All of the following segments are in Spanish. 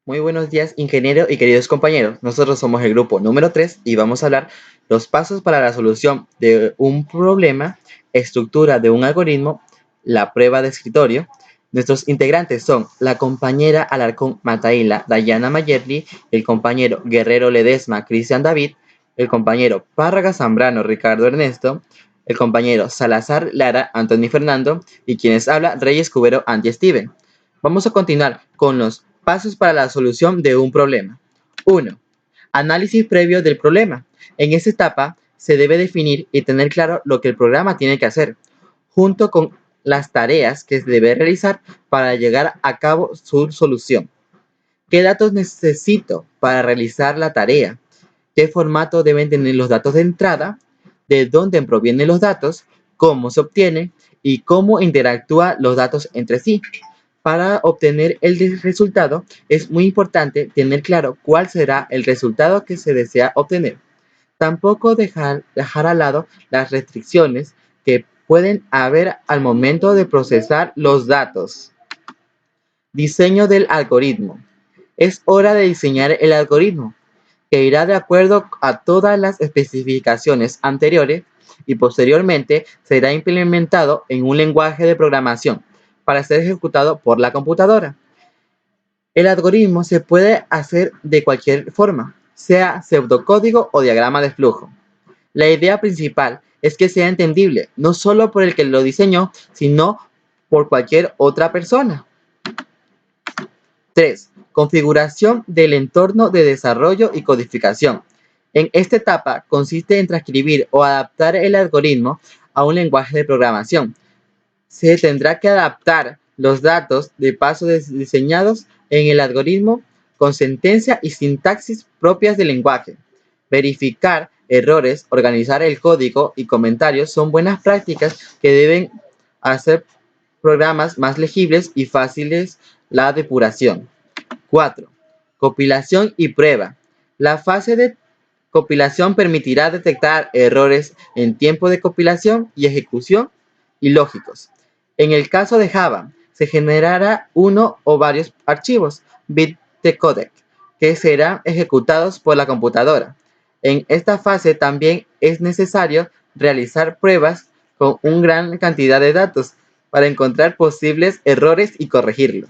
Muy buenos días, ingeniero y queridos compañeros. Nosotros somos el grupo número 3 y vamos a hablar los pasos para la solución de un problema, estructura de un algoritmo, la prueba de escritorio. Nuestros integrantes son la compañera Alarcón Mataila, Dayana Mayerli, el compañero Guerrero Ledesma, Cristian David, el compañero Párraga Zambrano, Ricardo Ernesto, el compañero Salazar Lara, Anthony Fernando y quienes habla, Reyes Cubero, Andy Steven. Vamos a continuar con los pasos para la solución de un problema. 1. Análisis previo del problema. En esta etapa se debe definir y tener claro lo que el programa tiene que hacer, junto con las tareas que se debe realizar para llegar a cabo su solución. ¿Qué datos necesito para realizar la tarea? ¿Qué formato deben tener los datos de entrada? ¿De dónde provienen los datos? ¿Cómo se obtienen? ¿Y cómo interactúan los datos entre sí? Para obtener el resultado, es muy importante tener claro cuál será el resultado que se desea obtener. Tampoco dejar al lado las restricciones que pueden haber al momento de procesar los datos. Diseño del algoritmo. Es hora de diseñar el algoritmo, que irá de acuerdo a todas las especificaciones anteriores y posteriormente será implementado en un lenguaje de programación para ser ejecutado por la computadora. El algoritmo se puede hacer de cualquier forma, sea pseudocódigo o diagrama de flujo. La idea principal es que sea entendible, no solo por el que lo diseñó, sino por cualquier otra persona. 3. Configuración del entorno de desarrollo y codificación. En esta etapa consiste en transcribir o adaptar el algoritmo a un lenguaje de programación. Se tendrá que adaptar los datos de paso diseñados en el algoritmo con sentencia y sintaxis propias del lenguaje. Verificar errores, organizar el código y comentarios son buenas prácticas que deben hacer programas más legibles y fáciles la depuración. 4. Compilación y prueba. La fase de compilación permitirá detectar errores en tiempo de compilación y ejecución ilógicos. En el caso de Java, se generará uno o varios archivos bitdecodec que serán ejecutados por la computadora. En esta fase también es necesario realizar pruebas con una gran cantidad de datos para encontrar posibles errores y corregirlos.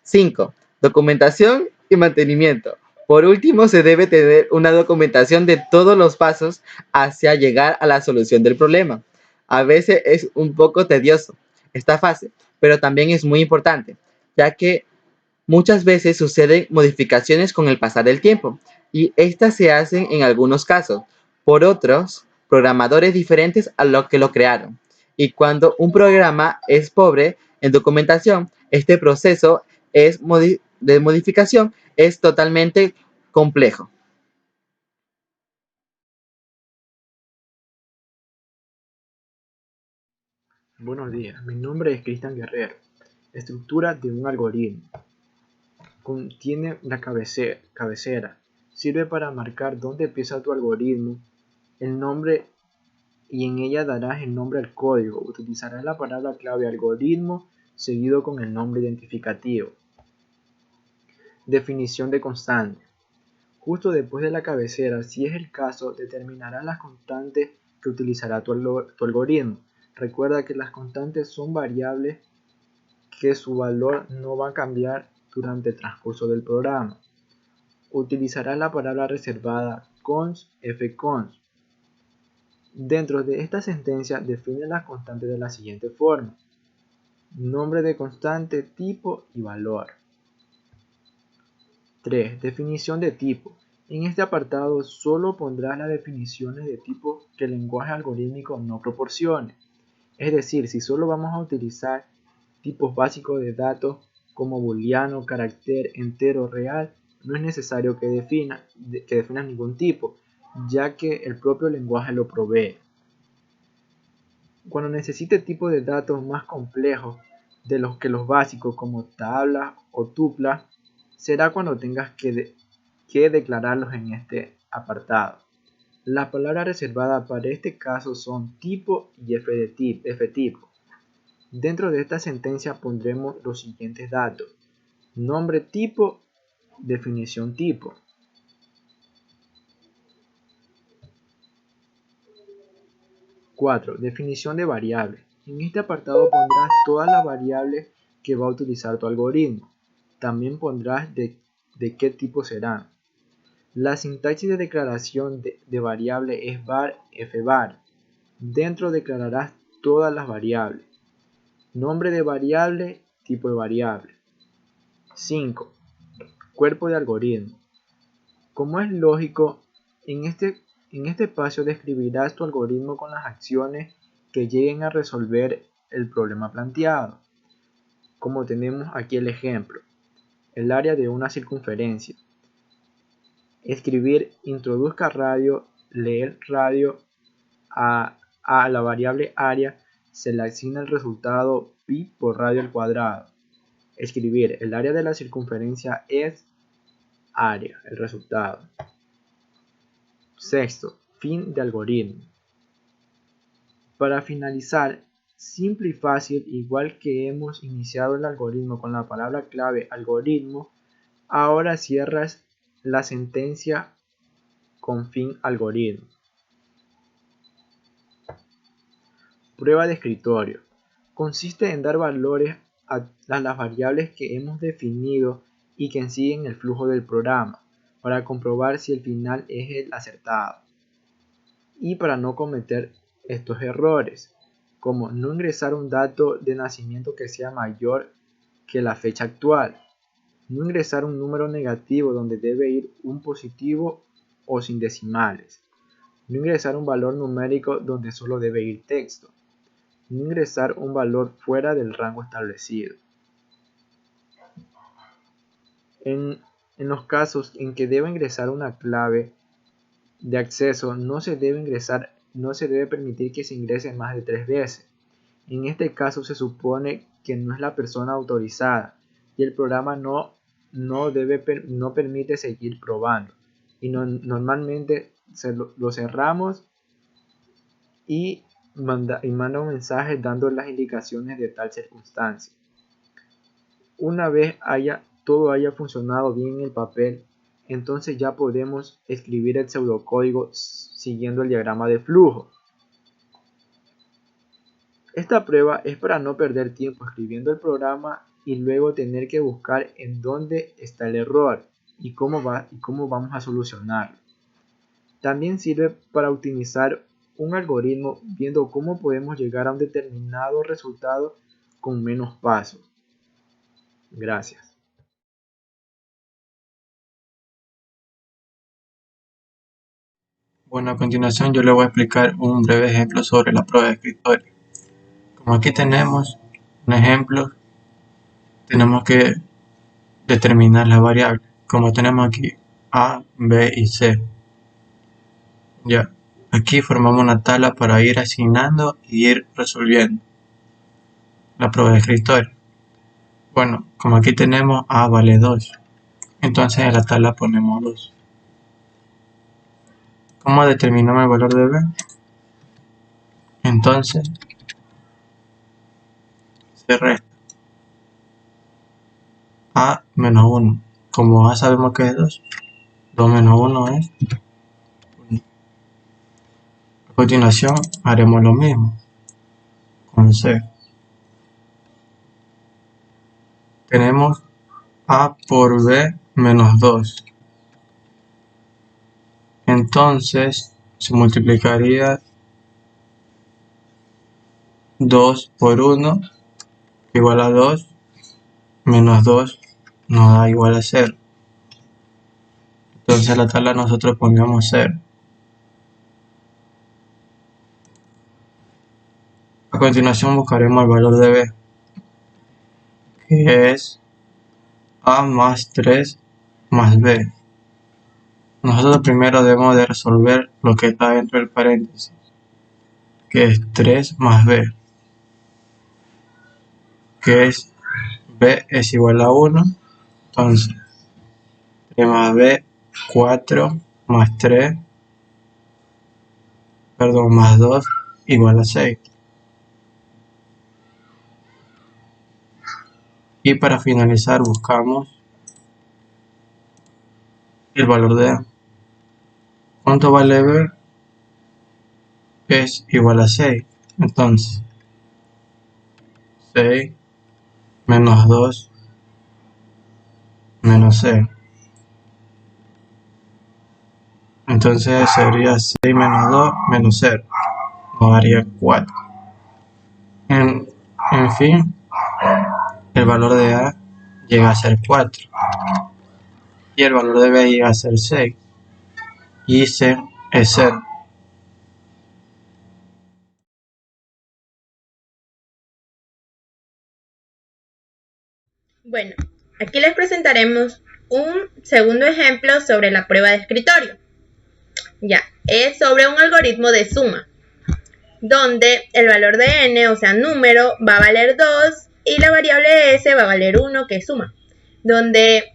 5. Documentación y mantenimiento. Por último, se debe tener una documentación de todos los pasos hacia llegar a la solución del problema. A veces es un poco tedioso esta fase, pero también es muy importante, ya que muchas veces suceden modificaciones con el pasar del tiempo y estas se hacen en algunos casos por otros programadores diferentes a los que lo crearon. Y cuando un programa es pobre en documentación, este proceso de modificación es totalmente complejo. Buenos días, mi nombre es Cristian Guerrero. Estructura de un algoritmo. Contiene la cabecera. Sirve para marcar dónde empieza tu algoritmo, el nombre, y en ella darás el nombre al código. Utilizarás la palabra clave algoritmo seguido con el nombre identificativo. Definición de constante. Justo después de la cabecera, si es el caso, determinarás las constantes que utilizará tu algoritmo. Recuerda que las constantes son variables que su valor no va a cambiar durante el transcurso del programa. Utilizarás la palabra reservada const fconst. Dentro de esta sentencia define las constantes de la siguiente forma: nombre de constante, tipo y valor. 3. Definición de tipo. En este apartado solo pondrás las definiciones de tipo que el lenguaje algorítmico no proporcione. Es decir, si solo vamos a utilizar tipos básicos de datos como booleano, carácter, entero, real, no es necesario que definas ningún tipo, ya que el propio lenguaje lo provee. Cuando necesite tipos de datos más complejos de los que los básicos como tablas o tuplas, será cuando tengas que declararlos en este apartado. Las palabras reservadas para este caso son tipo y f-tipo. Dentro de esta sentencia pondremos los siguientes datos: nombre tipo, definición tipo. 4. Definición de variables. En este apartado pondrás todas las variables que va a utilizar tu algoritmo. También pondrás de qué tipo serán. La sintaxis de declaración de variable es var fvar. Dentro declararás todas las variables. Nombre de variable, tipo de variable. 5. Cuerpo de algoritmo. Como es lógico, en este espacio describirás tu algoritmo con las acciones que lleguen a resolver el problema planteado. Como tenemos aquí el ejemplo: el área de una circunferencia. Escribir introduzca radio, leer radio, a la variable área se le asigna el resultado pi por radio al cuadrado. Escribir el área de la circunferencia es área, el resultado. 6. Fin de algoritmo. Para finalizar, simple y fácil, igual que hemos iniciado el algoritmo con la palabra clave algoritmo, ahora cierras la sentencia con fin algoritmo. Prueba de escritorio. Consiste en dar valores a las variables que hemos definido y que siguen el flujo del programa, para comprobar si el final es el acertado. Y para no cometer estos errores, como no ingresar un dato de nacimiento que sea mayor que la fecha actual, no ingresar un número negativo donde debe ir un positivo o sin decimales, no ingresar un valor numérico donde solo debe ir texto, no ingresar un valor fuera del rango establecido. En los casos en que deba ingresar una clave de acceso, no se debe permitir que se ingrese más de 3 veces. En este caso se supone que no es la persona autorizada y el programa no permite seguir probando, y normalmente lo cerramos y manda un mensaje dando las indicaciones de tal circunstancia. Una vez todo haya funcionado bien en el papel, entonces ya podemos escribir el pseudocódigo siguiendo el diagrama de flujo. Esta prueba es para no perder tiempo escribiendo el programa y luego tener que buscar en dónde está el error y cómo vamos a solucionarlo. También sirve para optimizar un algoritmo viendo cómo podemos llegar a un determinado resultado con menos pasos. Gracias. Bueno, a continuación yo le voy a explicar un breve ejemplo sobre la prueba de escritorio. Como aquí tenemos un ejemplo, tenemos que determinar las variables. Como tenemos aquí A, B y C. Ya, aquí formamos una tabla para ir asignando y ir resolviendo la prueba de escritorio. Bueno, como aquí tenemos A vale 2, entonces en la tabla ponemos 2. ¿Cómo determinamos el valor de B? Entonces se resta A menos 1. Como A sabemos que es 2, 2 menos 1 es 1. A continuación haremos lo mismo con C. Tenemos A por B menos 2. Entonces se multiplicaría 2 por 1 igual a 2, menos 2 nos da igual a 0. Entonces en la tabla nosotros ponemos 0. A continuación buscaremos el valor de B, que es A más 3 más B. Nosotros primero debemos de resolver lo que está dentro del paréntesis, que es 3 más b, que es b es igual a 1, entonces 3 más b, 4 más 3, perdón, más 2 igual a 6. Y para finalizar buscamos el valor de a. ¿Cuánto vale b? Es igual a 6. Entonces 6 menos 2 menos 0. Entonces sería 6 menos 2 menos 0. Nos daría 4. En fin, el valor de a llega a ser 4. Y el valor de b llega a ser 6. Y c es 0. Bueno, aquí les presentaremos un segundo ejemplo sobre la prueba de escritorio. Ya, es sobre un algoritmo de suma, donde el valor de n, o sea, número, va a valer 2 y la variable s va a valer 1, que es suma, donde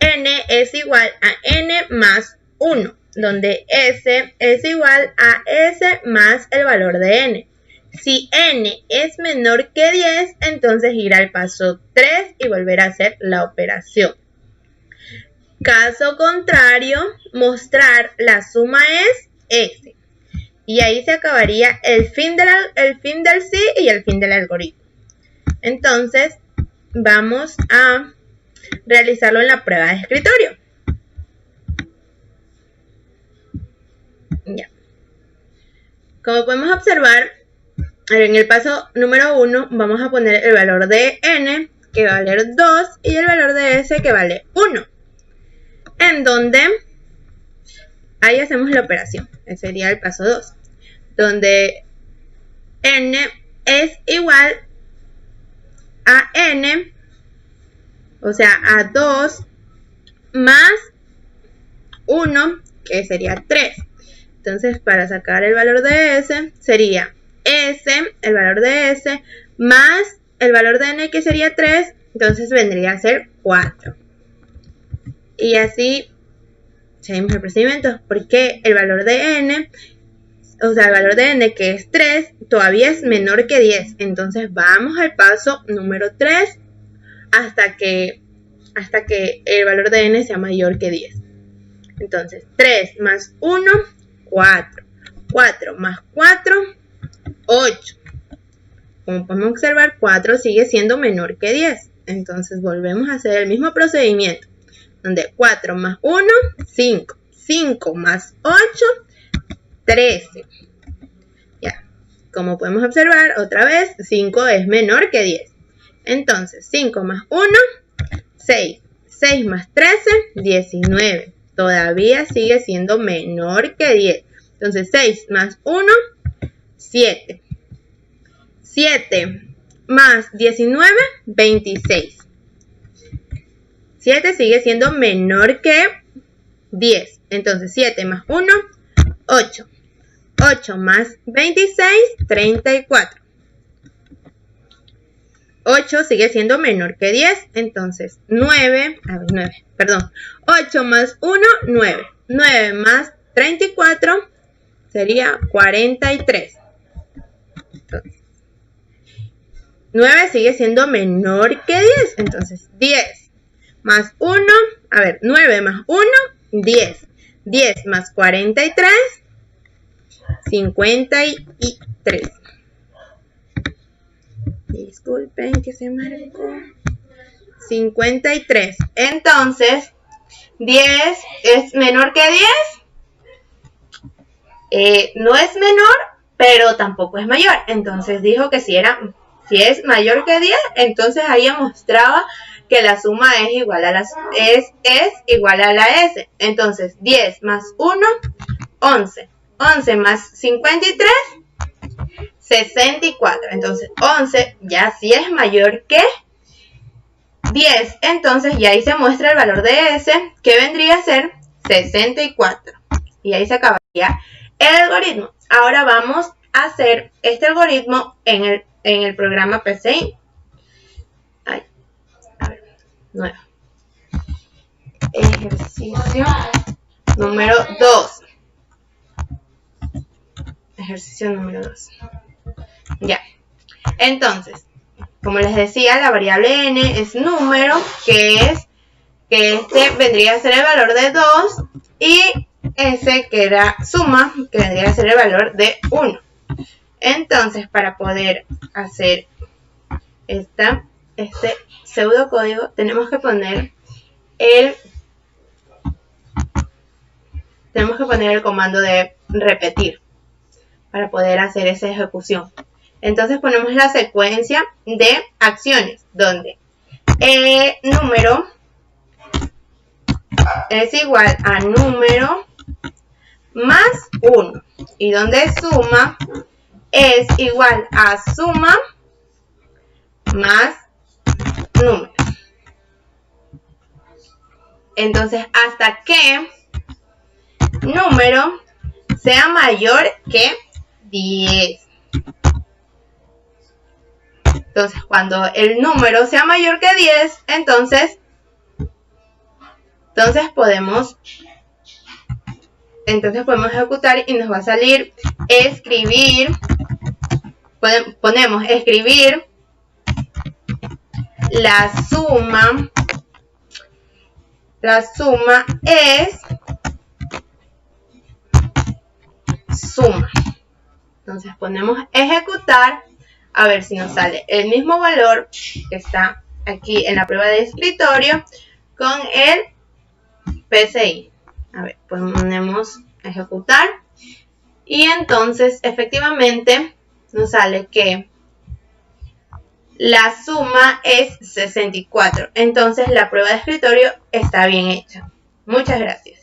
n es igual a n más 1, donde s es igual a s más el valor de n. Si n es menor que 10, entonces ir al paso 3 y volver a hacer la operación. Caso contrario, mostrar la suma es s. Y ahí se acabaría el fin del sí y el fin del algoritmo. Entonces, vamos a realizarlo en la prueba de escritorio. Ya. Como podemos observar, en el paso número 1 vamos a poner el valor de n, que va a valer 2, y el valor de s, que vale 1. En donde ahí hacemos la operación. Ese sería el paso 2. Donde n es igual a n, o sea, a 2 más 1, que sería 3. Entonces, para sacar el valor de s, sería s, el valor de s, más el valor de n, que sería 3, entonces vendría a ser 4. Y así seguimos el procedimiento, porque el valor de n, o sea, el valor de n, que es 3, todavía es menor que 10. Entonces vamos al paso número 3 hasta que el valor de n sea mayor que 10. Entonces 3 más 1, 4. 4 más 4, 8. Como podemos observar, 4 sigue siendo menor que 10. Entonces volvemos a hacer el mismo procedimiento, donde 4 más 1, 5. 5 más 8, 13. Ya, como podemos observar, otra vez, 5 es menor que 10. Entonces, 5 más 1, 6. 6 más 13, 19. Todavía sigue siendo menor que 10. Entonces, 6 más 1, 7. 7 más 19, 26. 7 sigue siendo menor que 10. Entonces, 7 más 1, 8. 8 más 26, 34. 8 sigue siendo menor que 10. Entonces, 8 más 1, 9. 9 más 34 sería 43. Entonces, 9 sigue siendo menor que 10. Entonces, 10 más 1, 9 más 1, 10. 10 más 43, 53. Disculpen que se marcó. 53. Entonces, 10 es menor que 10. No es menor, pero tampoco es mayor. Entonces dijo que si es mayor que 10, entonces ahí mostraba que la suma es igual a igual a la S. Entonces, 10 más 1, 11. 11 más 53, 64. Entonces, 11 ya sí es mayor que 10. Entonces, ya ahí se muestra el valor de S, que vendría a ser 64. Y ahí se acabaría el algoritmo. Ahora vamos hacer este algoritmo en el programa PCI. A ver, nuevo. Ejercicio número 2. Ejercicio número 2. Ya. Entonces, como les decía, la variable n es número, que este vendría a ser el valor de 2, y s, que era suma, que vendría a ser el valor de 1. Entonces, para poder hacer este pseudocódigo, tenemos que poner el comando de repetir para poder hacer esa ejecución. Entonces ponemos la secuencia de acciones donde número es igual a número más 1 y donde suma es igual a suma más número. Entonces, hasta que número sea mayor que 10. Entonces, cuando el número sea mayor que 10, entonces podemos ejecutar y nos va a salir escribir. Ponemos escribir la suma es suma. Entonces ponemos ejecutar, a ver si nos sale el mismo valor que está aquí en la prueba de escritorio con el PCI. A ver, ponemos ejecutar y entonces efectivamente nos sale que la suma es 64. Entonces la prueba de escritorio está bien hecha. Muchas gracias.